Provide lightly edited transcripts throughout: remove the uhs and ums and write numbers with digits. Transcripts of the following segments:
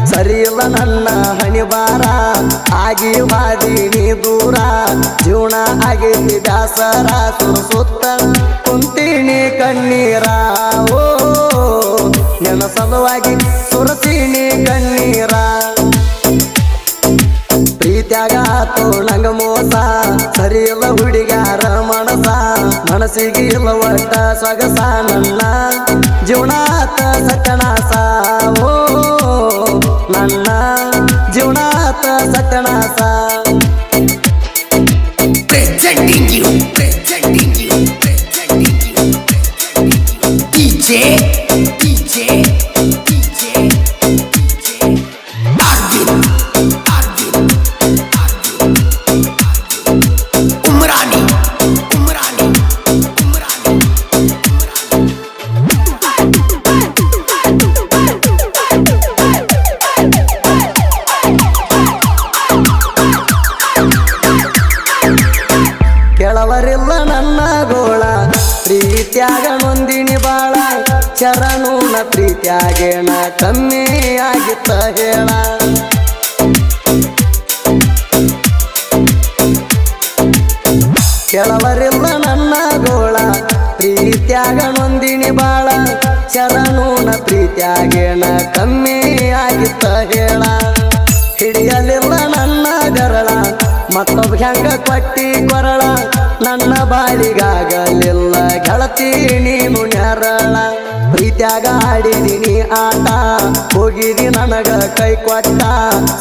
ಸರಿ ಇಲ್ಲ ನನ್ನ ಹಣಿ ಬಾರ ಆಗಿ ಬಾದೀನಿ ದೂರ ಜೀವನ ಆಗೈತಿ ಬ್ಯಾಸರ ಸುತ್ತ ಕುಂತೀನಿ ಕಣ್ಣೀರ ಓ ನನ್ನ ಸಲುವಾಗಿ ಸುರಸೀನಿ ಕಣ್ಣೀರ ಪ್ರೀತ್ಯಾಗ ನಂಗ ಮೋಸ ಸರಿ ಇಲ್ಲ ಹುಡುಗ್ಯಾರ ಮನಸ್ಸಿಗೆ ಇಲ್ಲ ಒಟ್ಟ ಸೊಗಸ ನನ್ನ ಜೀವನಾತ ಸತ್ಯನಾಸ ಓ ನನ್ನ ಜೀವನಾತ ಸತ್ಯನಾಸ presenting you DJ Arvin Umrani ಕೆಳವರಿಲ್ಲ ನನ್ನ ಗೋಳ ಪ್ರೀತ್ಯಾಗ ನೊಂದಿನಿ ಬಾಳ ಚರಣೂನ ಪ್ರೀತ್ಯಾಗೇಣ ಕಮ್ಮಿ ಆಗಿತ್ತ ಹೇಳ ಕೆಳವರಿಲ್ಲ ನನ್ನ ಗೋಳ ಪ್ರೀತ್ಯಾಗ ನೊಂದಿನಿ ಬಾಳ ಚರಣೂನ ಪ್ರೀತ್ಯಾಗೇಣ ಕಮ್ಮಿ ಆಗಿತ್ತ ಹೇಳ ಹಿಡಿಯಲಿಲ್ಲ ನನ್ನ ಗರಳ ಮತ್ತೊಬ್ಬ ಹೆಂಗ ಕೊಟ್ಟಿ ಕೊರಳ ನನ್ನ ಬಾಳಿಗಾಗಲಿಲ್ಲ ಗೆಳತಿ ನೀನು ನೆರಳ ಪ್ರೀತ್ಯಾಗ ಆಡಿದೀನಿ ಆಟ ಹೋಗಿದಿ ನನಗ ಕೈ ಕೊಟ್ಟ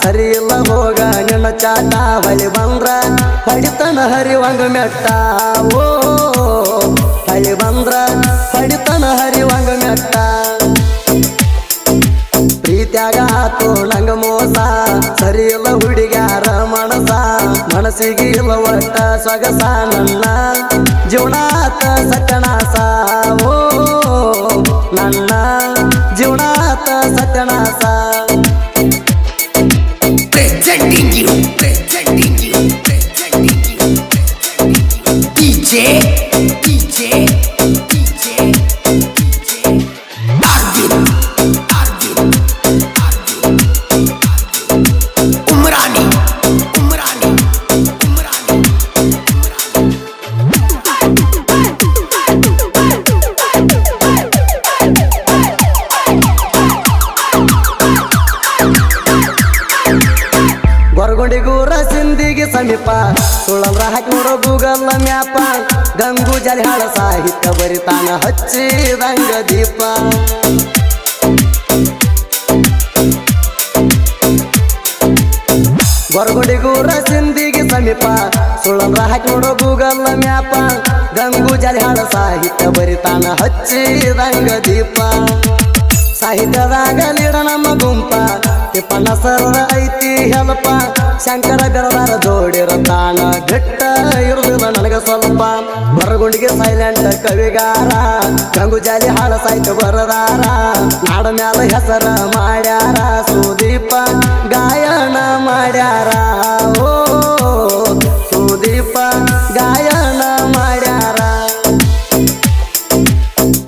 ಸರಿ ಇಲ್ಲ ಹೋಗ ನಿನ್ನ ಚಾಟ ಹೊಳಿ ಬಂದ್ರ ಹೊಡಿತನ ಹರಿವಂಗ ಮೆಟ್ಟ ಓ ಹೊಳಿ ಬಂದ್ರ ಹೊಡಿತನ ಹರಿವಂಗ ಮೆಟ್ಟ ಪ್ರೀತ್ಯಾಗ ಆತು ನಂಗ ಮೋಸ ಸರಿ ಇಲ್ಲ ಹುಡುಗ್ಯಾರ ಮನಸ್ಸಿಗೆ ಇಲ್ಲ ಒಟ್ಟ ಸೊಗಸ ನನ್ನ ಜೀವನಾತ ಸತ್ಯನಾಸ ಓ ನನ್ನ ಜೀವನಾತ ಸತ್ಯನಾಸ presenting you DJ Arvin Umrani ಗೊರಗುಂಡಿಗೂರ Sindagi ಸಮೀಪ ಸುಳಂದ್ರ ಹಾಕಿ ನೋಡೋ ಗೂಗಲ್ ಮ್ಯಾಪ ಗಂಗು ಜಾಲಿ ಹಾಳ ಸಾಹಿತ್ಯ ಬರಿತಾನ ಹಚ್ಚಿದಂಗ ದೀಪ ಗೊರಗುಂಡಿಗೂರ ಸಿಂದಿಗೆ ಸಮೀಪ ಸುಳಂದ್ರ ಹಾಕಿ ನೋಡೋ ಗೂಗಲ್ ಮ್ಯಾಪ ಗಂಗು ಜಾಲಿ ಹಾಳ ಸಾಹಿತ್ಯ ಬರಿತಾನ ಹಚ್ಚಿದಂಗ ದೀಪ ಸಾಹಿತ್ಯದಾಗ ಲೀಡ ನಮ್ಮ ಗುಂಪ ತಿಪ್ಪಣ್ಣ ಸರದ ಐತಿ ಹೆಲ್ಪ ಶಂಕರ ಬೆರದಾರ ಜೋಡಿರತಾನ ಗಟ್ಟ ಇರುದಿಲ್ಲ ನನಗ ಸ್ವಲ್ಪ ಬರಗುಂಡಿಗೆ ಸೈಲೆಂಟ್ ಕವಿಗಾರ ಗಂಗು ಜಾಲಿ ಹಾಳ ಸಾಹಿತ್ಯ ಬರದಾರ ನಾಡ ಮ್ಯಾಲ ಹೆಸರ ಮಾಡ್ಯಾರ ಸುದೀಪ ಗಾಯನ ಮಾಡ್ಯಾರ ಓ ಸುದೀಪ ಗಾಯನ ಮಾಡ್ಯಾರ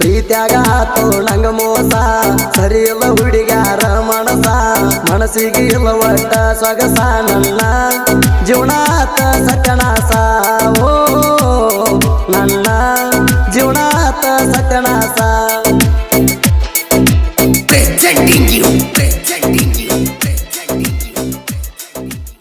ಪ್ರೀತ್ಯಾಗ ಆತು ನಂಗ ಮೋಸ ಸರಿ ಇಲ್ಲ ಹುಡುಗ್ಯಾರ ಮನಸ್ಸಿಗೆ ಇಲ್ಲ ಒಟ್ಟ ಸೊಗಸ ನನ್ನ ಜೀವನಾತ ಸತ್ಯನಾಸ ಓ ನನ್ನ ಜೀವನಾತ ಸತ್ಯನಾಸ presenting you